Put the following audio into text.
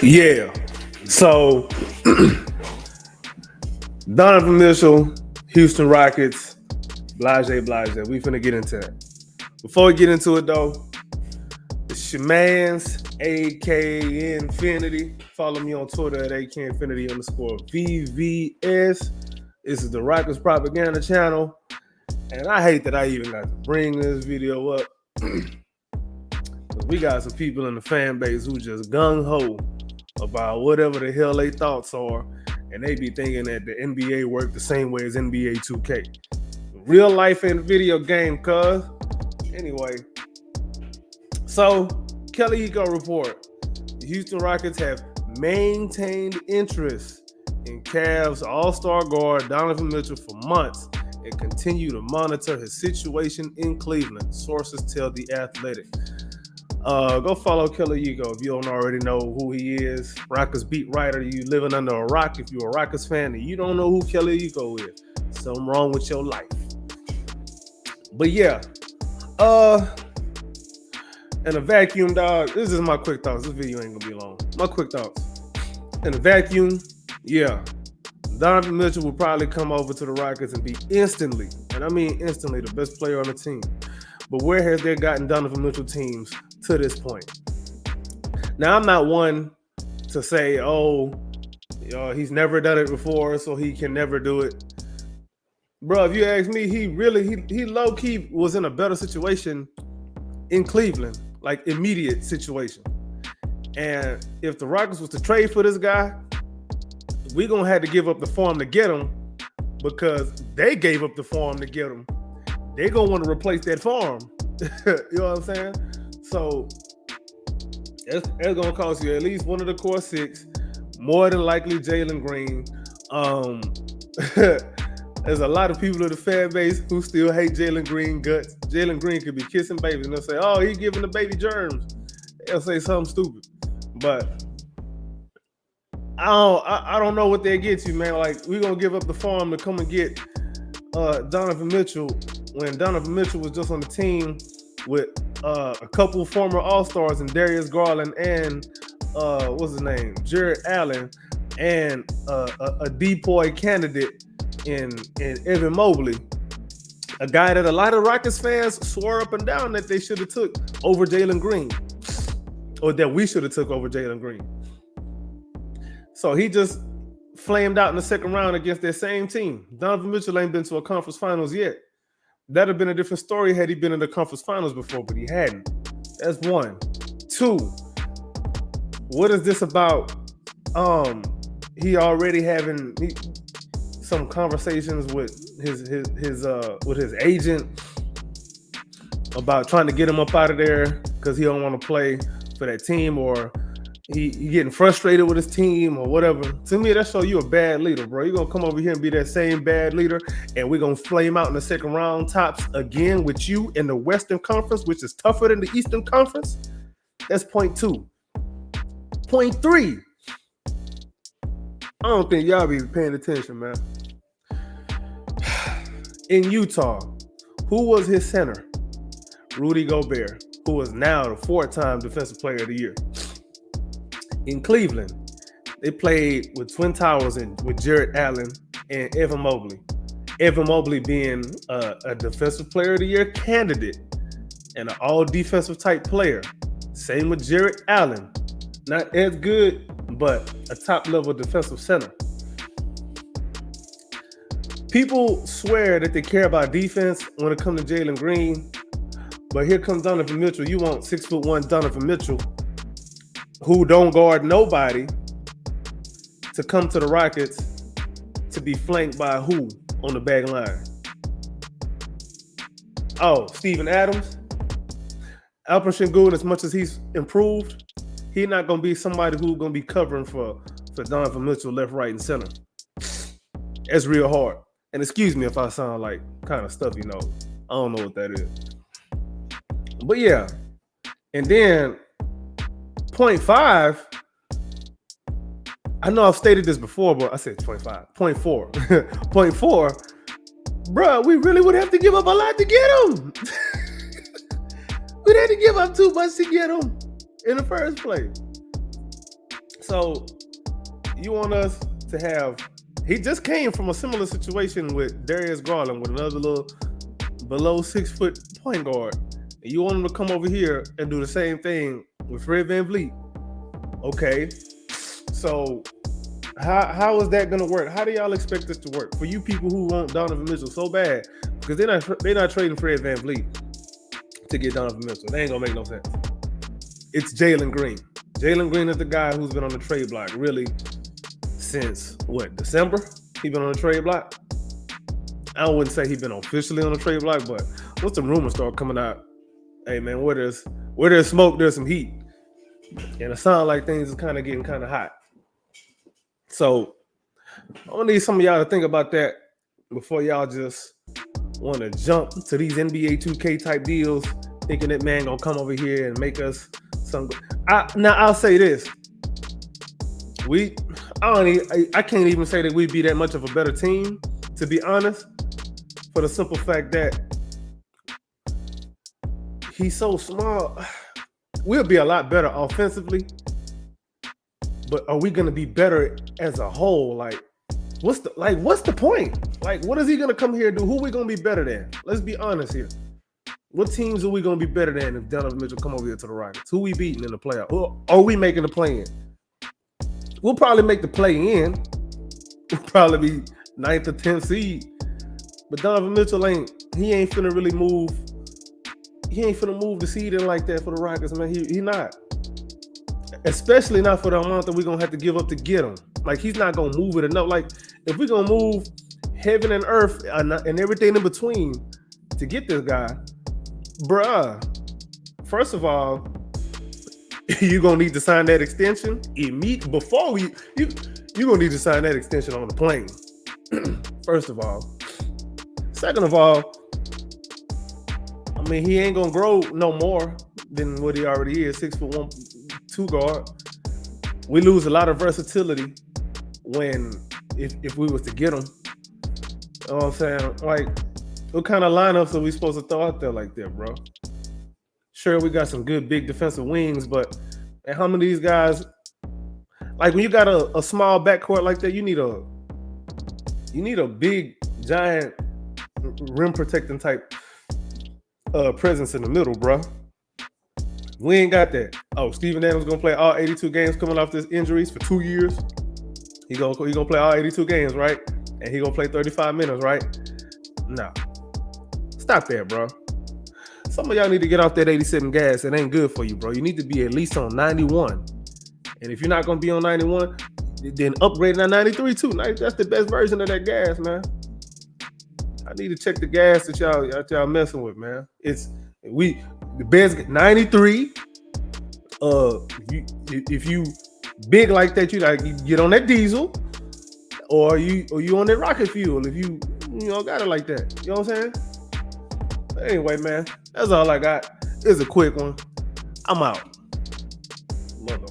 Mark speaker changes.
Speaker 1: Yeah. So Donovan Mitchell, Houston Rockets, blase. We finna get into that. Before we get into it though, it's your man's AK Infinity. Follow me on Twitter at AKInfinity_VVS. This is the Rockets Propaganda Channel. And I hate that I even got to bring this video up. We got some people in the fan base who just gung-ho about whatever the hell they thoughts are, and they be thinking that the NBA work the same way as NBA 2K. Real life and video game, cuz. Anyway, so Kelly Ego report. The Houston Rockets have maintained interest in Cavs all-star guard Donovan Mitchell for months and continue to monitor his situation in Cleveland, sources tell The Athletic. Go follow Kelly Ego if you don't already know who he is. Rockets beat writer. You living under a rock if you're a Rockets fan and you don't know who Kelly Ego is. Something wrong with your life. But yeah, in a vacuum, dog. This is my quick thoughts. This video ain't gonna be long. My quick thoughts. In a vacuum, yeah, Donovan Mitchell will probably come over to the Rockets and be instantly, and I mean instantly, the best player on the team. But where has they gotten Donovan Mitchell teams to this point? Now, I'm not one to say, he's never done it before, so he can never do it. Bro, if you ask me, he low-key was in a better situation in Cleveland, like immediate situation. And if the Rockets was to trade for this guy, we're going to have to give up the farm to get him because they gave up the farm to get him. They're going to want to replace that farm. You know what I'm saying? So it's going to cost you at least one of the core six, more than likely Jalen Green. There's a lot of people in the fan base who still hate Jalen Green guts. Jalen Green could be kissing babies, and they'll say, oh, he's giving the baby germs. They'll say something stupid. But I don't know what they get you, man. Like, we're going to give up the farm to come and get Donovan Mitchell when Donovan Mitchell was just on the team with a couple former All-Stars and Darius Garland and what's his name? Jared Allen and a decoy candidate in Evan Mobley, a guy that a lot of Rockets fans swore up and down that they should have took over Jalen Green, or that we should have took over Jalen Green. So he just flamed out in the second round against that same team. Donovan Mitchell ain't been to a conference finals yet. That'd have been a different story had he been in the conference finals before, but he hadn't. That's one. Two, what is this about? He already having some conversations with his agent about trying to get him up out of there because he don't want to play for that team, or he getting frustrated with his team or whatever. To me, that show you a bad leader, bro. You're going to come over here and be that same bad leader, and we're going to flame out in the second round tops again with you in the Western Conference, which is tougher than the Eastern Conference. That's point two. Point three. I don't think y'all be paying attention, man. In Utah, who was his center? Rudy Gobert, who is now the four-time Defensive Player of the Year. In Cleveland, they played with Twin Towers and with Jared Allen and Evan Mobley. Evan Mobley being a Defensive Player of the Year candidate and an all-defensive type player. Same with Jared Allen. Not as good, but a top-level defensive center. People swear that they care about defense when it comes to Jalen Green, but here comes Donovan Mitchell. You want 6'1" Donovan Mitchell, who don't guard nobody, to come to the Rockets to be flanked by who on the back line? Oh, Steven Adams. Alperen Sengun, as much as he's improved, he's not going to be somebody who's going to be covering for Donovan Mitchell left, right, and center. That's real hard. And excuse me if I sound like kind of stuffy nose. I don't know what that is. But yeah. And then point five, I know I've stated this before, but I said 0.5. Point four. Point four, bro, we really would have to give up a lot to get him. We'd have to give up too much to get him in the first place. So you want us to have? He just came from a similar situation with Darius Garland with another little below 6 foot point guard. And you want him to come over here and do the same thing with Fred VanVleet. Okay. So how is that gonna work? How do y'all expect this to work? For you people who want Donovan Mitchell so bad, because they're not trading Fred VanVleet to get Donovan Mitchell. They ain't gonna make no sense. It's Jalen Green. Jalen Green is the guy who's been on the trade block really since what, December? He been on the trade block. I wouldn't say he's been officially on the trade block, but once the rumors start coming out, hey man, where there's smoke, there's some heat. And it sounds like things is kind of getting kind of hot. So I'm gonna need some of y'all to think about that before y'all just want to jump to these NBA 2K type deals, thinking that man gonna come over here and make us some. Now I'll say this: I can't even say that we'd be that much of a better team, to be honest, for the simple fact that he's so small. We'll be a lot better offensively, but are we gonna be better as a whole? Like, what's the point? Like, what is he gonna come here and do? Who are we gonna be better than? Let's be honest here. What teams are we gonna be better than if Donovan Mitchell come over here to the Rockets? Who we beating in the playoff? Who are we making the play in? We'll probably make the play in. We'll probably be 9th or 10th seed. But Donovan Mitchell ain't finna really move. He ain't finna move the seed in like that for the Rockets, man. He not. Especially not for the amount that we're gonna have to give up to get him. Like, he's not gonna move it enough. Like, if we're gonna move heaven and earth and everything in between to get this guy, bruh, first of all, you're gonna need to sign that extension before you're gonna need to sign that extension on the plane. First of all. Second of all, I mean, he ain't gonna grow no more than what he already is, 6'1", 2 guard. We lose a lot of versatility if we was to get him. You know what I'm saying? Like, what kind of lineups are we supposed to throw out there like that, bro? Sure, we got some good big defensive wings, but and how many of these guys, like, when you got a small backcourt like that, you need a big, giant, rim protecting type presence in the middle, bro. We ain't got that. Oh, Steven Adams gonna play all 82 games coming off this injuries for 2 years. He gonna play all 82 games, right? And he gonna play 35 minutes, right? No. Stop that, bro. Some of y'all need to get off that 87 gas. It ain't good for you, bro. You need to be at least on 91. And if you're not gonna be on 91, then upgrade that 93 too. That's the best version of that gas, man. I need to check the gas that y'all messing with, man. The best 93. If you big like that, you get on that diesel, or you on that rocket fuel. If you got it like that, you know what I'm saying? But anyway, man, that's all I got. It's a quick one. I'm out, mother.